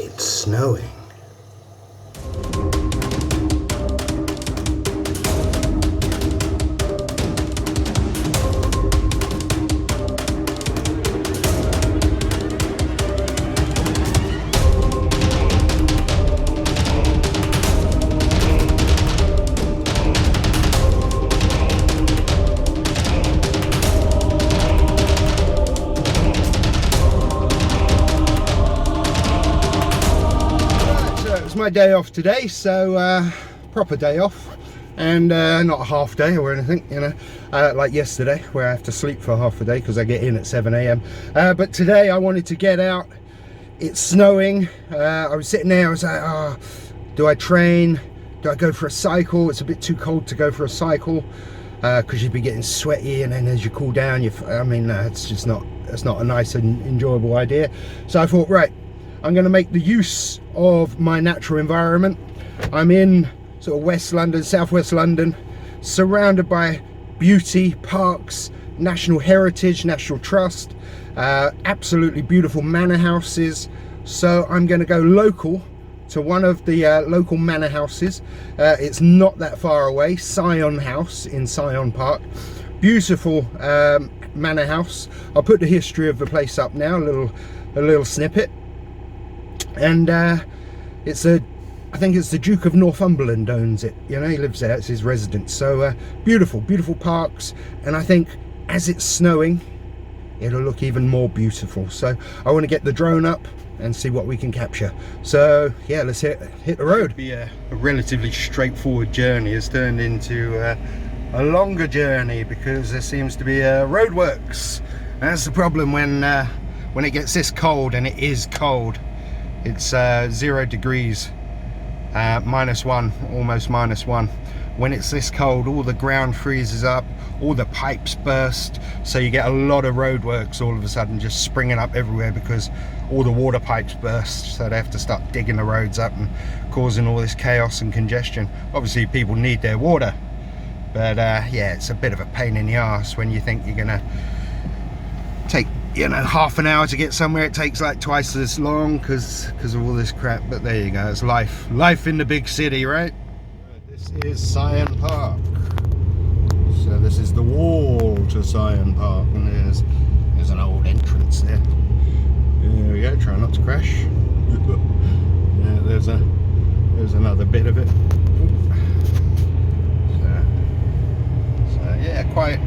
It's snowing. My day off today, so proper day off, and not a half day or anything, you know, like yesterday where I have to sleep for half a day because I get in at 7 AM. But today I wanted to get out. It's snowing. I was sitting there, I was like, oh, do I train? Do I go for a cycle? It's a bit too cold to go for a cycle because you'd be getting sweaty, and then as you cool down, it's just not, it's not a nice and enjoyable idea. So I thought, right, I'm going to make the use of my natural environment. I'm in sort of West London, Southwest London, surrounded by beauty, parks, national heritage, national trust, absolutely beautiful manor houses. So I'm going to go local to one of the local manor houses. It's not that far away, Syon House in Syon Park. Beautiful manor house. I'll put the history of the place up now, a little snippet. And I think it's the Duke of Northumberland owns it, you know, he lives there, it's his residence. So beautiful parks, and I think as it's snowing it'll look even more beautiful. So I want to get the drone up and see what we can capture. So yeah, let's hit the road. Be a relatively straightforward journey has turned into a longer journey because there seems to be roadworks. That's the problem when it gets this cold, and it is cold. It's 0 degrees, -1, almost -1. When it's this cold, all the ground freezes up, all the pipes burst, so you get a lot of roadworks all of a sudden just springing up everywhere because all the water pipes burst, so they have to start digging the roads up and causing all this chaos and congestion. Obviously people need their water, but yeah, it's a bit of a pain in the arse when you think you're gonna take, you know, half an hour to get somewhere. It takes like twice as long because of all this crap. But there you go, it's life in the big city, right? This is Syon Park. So this is the wall to Syon Park, and there's an old entrance there. There we go, try not to crash. Yeah, there's another bit of it. So yeah, quite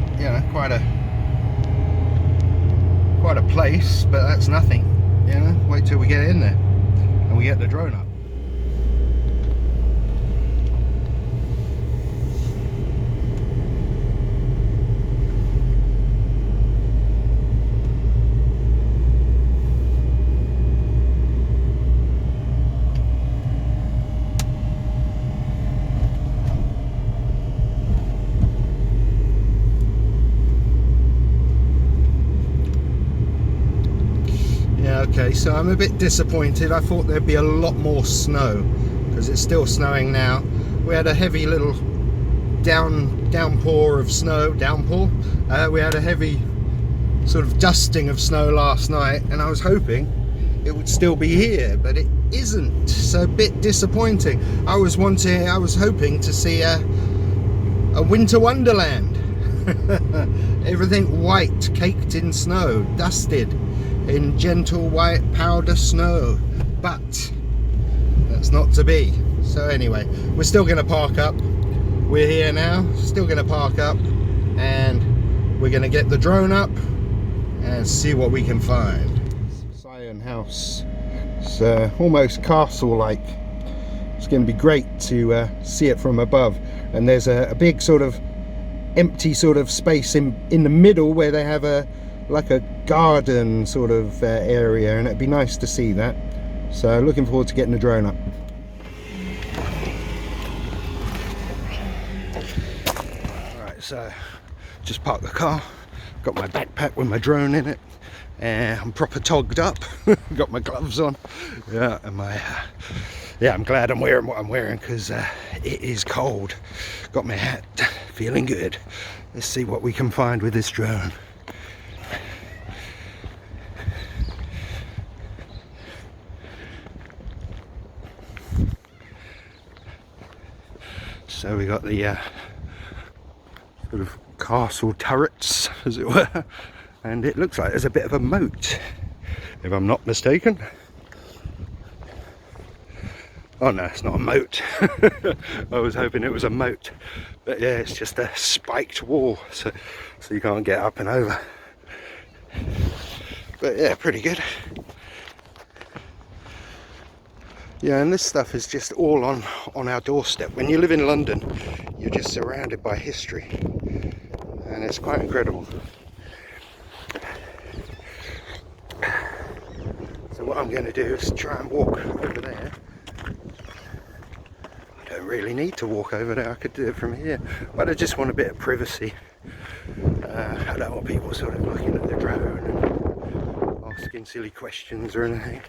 a place, but that's nothing, you know. Wait till we get in there and we get the drone up. Okay, so I'm a bit disappointed. I thought there'd be a lot more snow because it's still snowing now. We had a heavy little downpour of snow. We had a heavy sort of dusting of snow last night, and I was hoping it would still be here, but it isn't. So a bit disappointing. I was hoping to see a winter wonderland. Everything white, caked in snow, dusted in gentle white powder snow, but that's not to be. So anyway, we're still going to park up. We're here now, still going to park up, and we're going to get the drone up and see what we can find. Syon House. It's almost castle-like. It's going to be great to see it from above. And there's a big sort of empty sort of space in the middle where they have like a garden sort of area, and it'd be nice to see that. So looking forward to getting the drone up. Alright, so just parked the car, got my backpack with my drone in it, and I'm proper togged up. Got my gloves on, yeah, and my I'm glad I'm wearing what I'm wearing because it is cold. Got my hat, feeling good. Let's see what we can find with this drone. So we got the sort of castle turrets, as it were, and it looks like there's a bit of a moat, if I'm not mistaken. Oh no, it's not a moat. I was hoping it was a moat, but yeah, it's just a spiked wall, so you can't get up and over. But yeah, pretty good. Yeah, and this stuff is just all on our doorstep. When you live in London, you're just surrounded by history, and it's quite incredible. So what I'm going to do is try and walk over there. I don't really need to walk over there, I could do it from here, but I just want a bit of privacy. I don't want people sort of looking at the drone and asking silly questions or anything.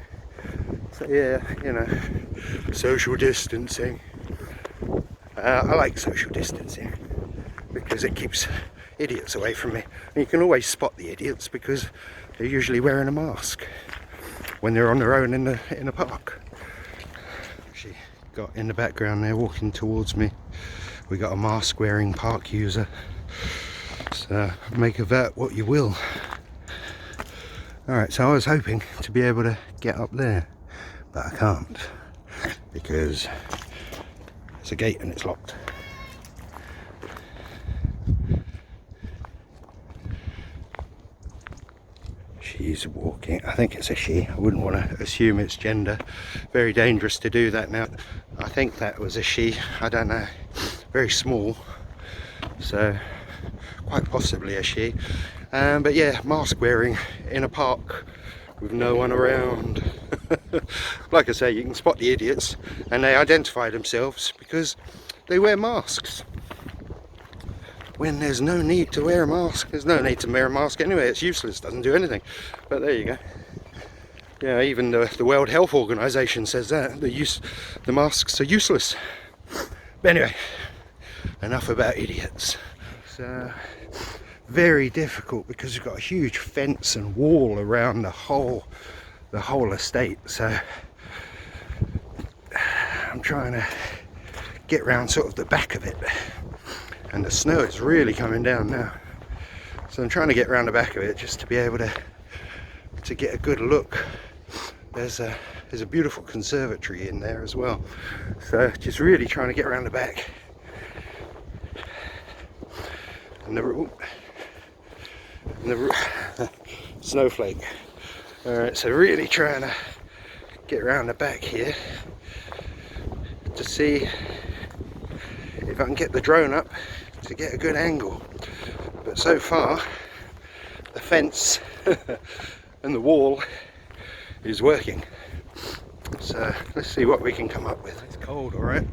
So yeah, you know, social distancing. I like social distancing because it keeps idiots away from me. And you can always spot the idiots because they're usually wearing a mask when they're on their own in the park. She got in the background there walking towards me. We got a mask wearing park user. So make of that what you will. Alright, so I was hoping to be able to get up there, but I can't because there's a gate and it's locked. She's walking, I think it's a she, I wouldn't want to assume it's gender, very dangerous to do that now. I think that was a she, I don't know, very small, so quite possibly a she. But yeah, mask wearing in a park with no one around. Like I say, you can spot the idiots and they identify themselves because they wear masks. When there's no need to wear a mask, there's no need to wear a mask anyway, it's useless, doesn't do anything. But there you go. Yeah, even the World Health Organization says that, the masks are useless. But anyway, enough about idiots. It's very difficult because we've got a huge fence and wall around the whole estate, so I'm trying to get round sort of the back of it, and the snow is really coming down now, so I'm trying to get round the back of it just to be able to get a good look. There's a beautiful conservatory in there as well, so just really trying to get around the back. And the snowflake. Alright, so really trying to get around the back here to see if I can get the drone up to get a good angle. But so far, the fence and the wall is working. So let's see what we can come up with. It's cold, alright,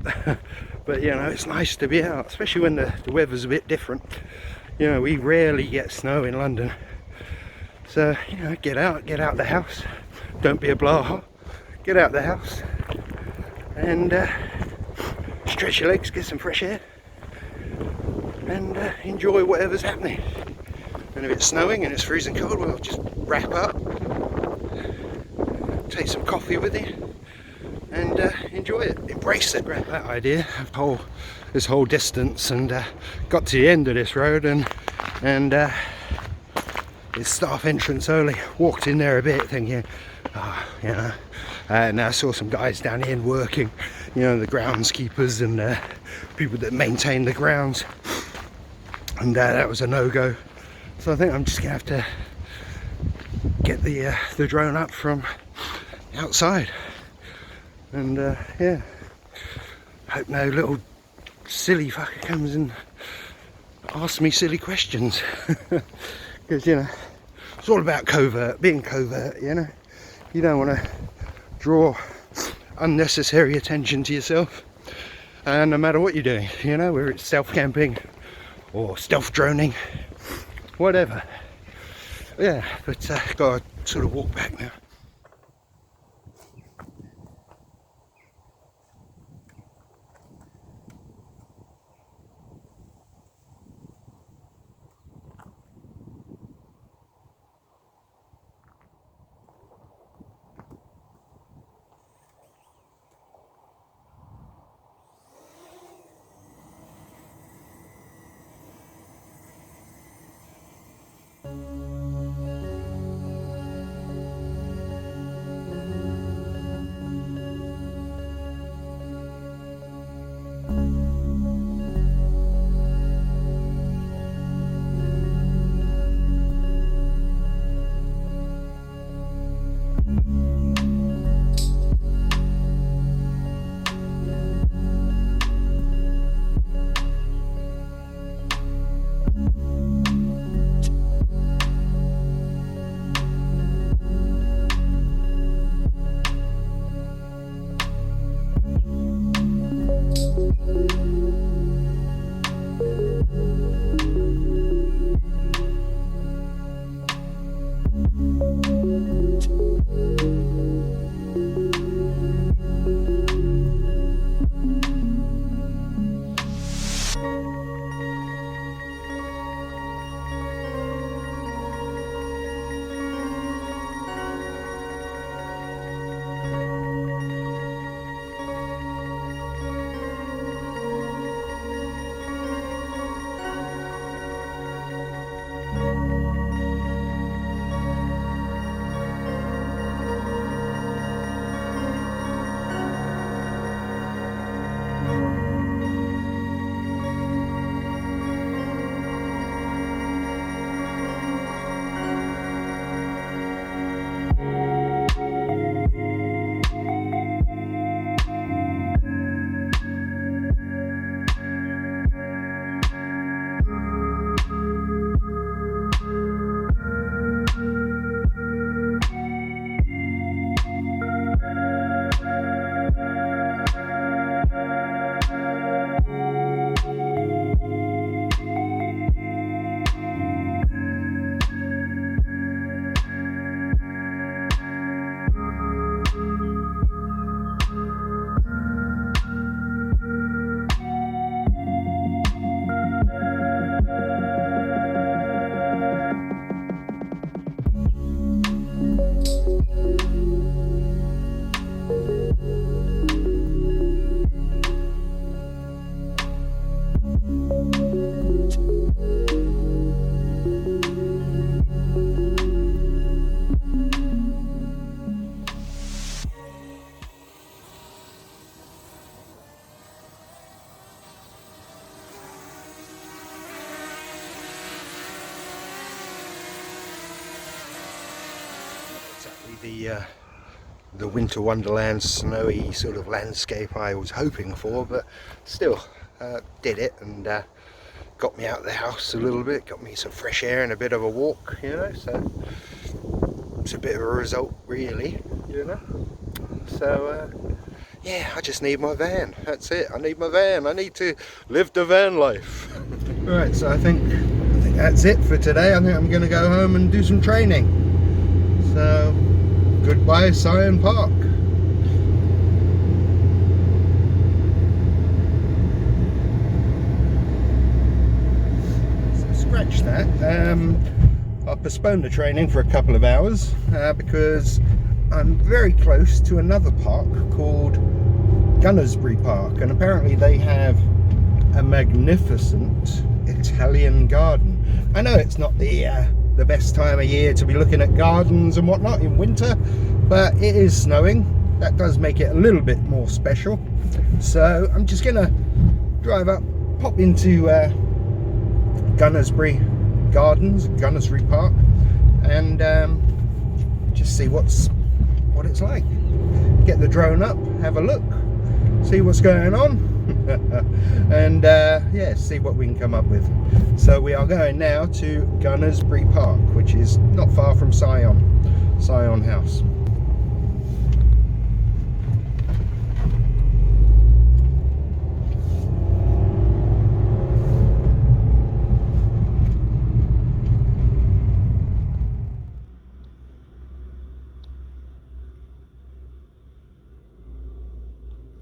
but you know, it's nice to be out, especially when the weather's a bit different. You know, we rarely get snow in London. So, you know, get out the house. Don't be a blaha. Get out the house and stretch your legs, get some fresh air, and enjoy whatever's happening. And if it's snowing and it's freezing cold, well, just wrap up, take some coffee with you, and enjoy it. Embrace it. Right, that idea of this whole distance, and got to the end of this road, and it's staff entrance only. Walked in there a bit thinking, you know, and I saw some guys down here working, you know, the groundskeepers and people that maintain the grounds, and that was a no-go. So I think I'm just gonna have to get the drone up from outside, and yeah, hope no little silly fucker comes and asks me silly questions. Because, you know, it's all about being covert, you know. You don't want to draw unnecessary attention to yourself, and no matter what you're doing, you know, whether it's self-camping or stealth droning, whatever. Yeah, but gotta sort of walk back now. The winter wonderland snowy sort of landscape I was hoping for, but still did it, and got me out of the house a little bit, got me some fresh air and a bit of a walk, you know, so it's a bit of a result really, you know. So yeah, I just need my van, that's it, I need my van, I need to live the van life. Right, so I think that's it for today. I think I'm going to go home and do some training. So goodbye Syon Park. So scratch that. I'll postpone the training for a couple of hours because I'm very close to another park called Gunnersbury Park, and apparently they have a magnificent Italian garden. I know it's not the best time of year to be looking at gardens and whatnot in winter, but it is snowing. That does make it a little bit more special. So I'm just gonna drive up, pop into Gunnersbury Gardens, Gunnersbury Park, and just see what it's like. Get the drone up, have a look, see what's going on, and yeah, see what we can come up with. So we are going now to Gunnersbury Park, which is not far from Syon House.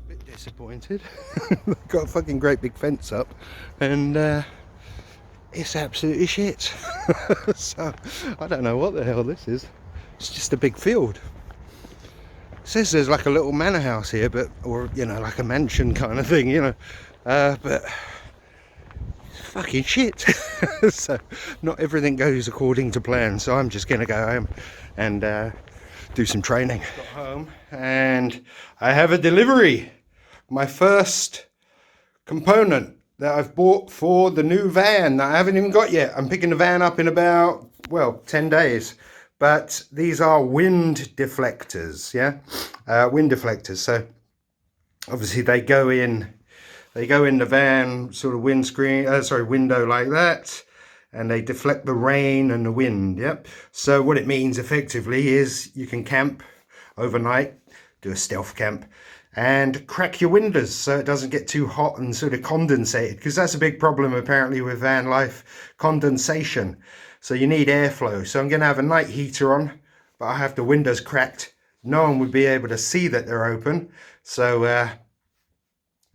Bit disappointed. Got a fucking great big fence up, and it's absolutely shit. So I don't know what the hell this is. It's just a big field. It says there's like a little manor house here, but, or you know, like a mansion kind of thing, you know, but it's fucking shit. So not everything goes according to plan, so I'm just gonna go home and do some training. Got home and I have a delivery. My first component that I've bought for the new van that I haven't even got yet. I'm picking the van up in about, well, 10 days. But these are wind deflectors, yeah? Wind deflectors. So obviously they go in the van sort of window like that, and they deflect the rain and the wind, yep. So what it means effectively is you can camp overnight, do a stealth camp, and crack your windows so it doesn't get too hot and sort of condensated, because that's a big problem apparently with van life, condensation. So you need airflow. So I'm going to have a night heater on, but I have the windows cracked. No one would be able to see that they're open. So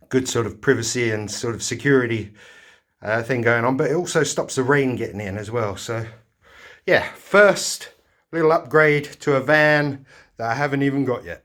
good sort of privacy and sort of security thing going on, but it also stops the rain getting in as well. So yeah, first little upgrade to a van that I haven't even got yet.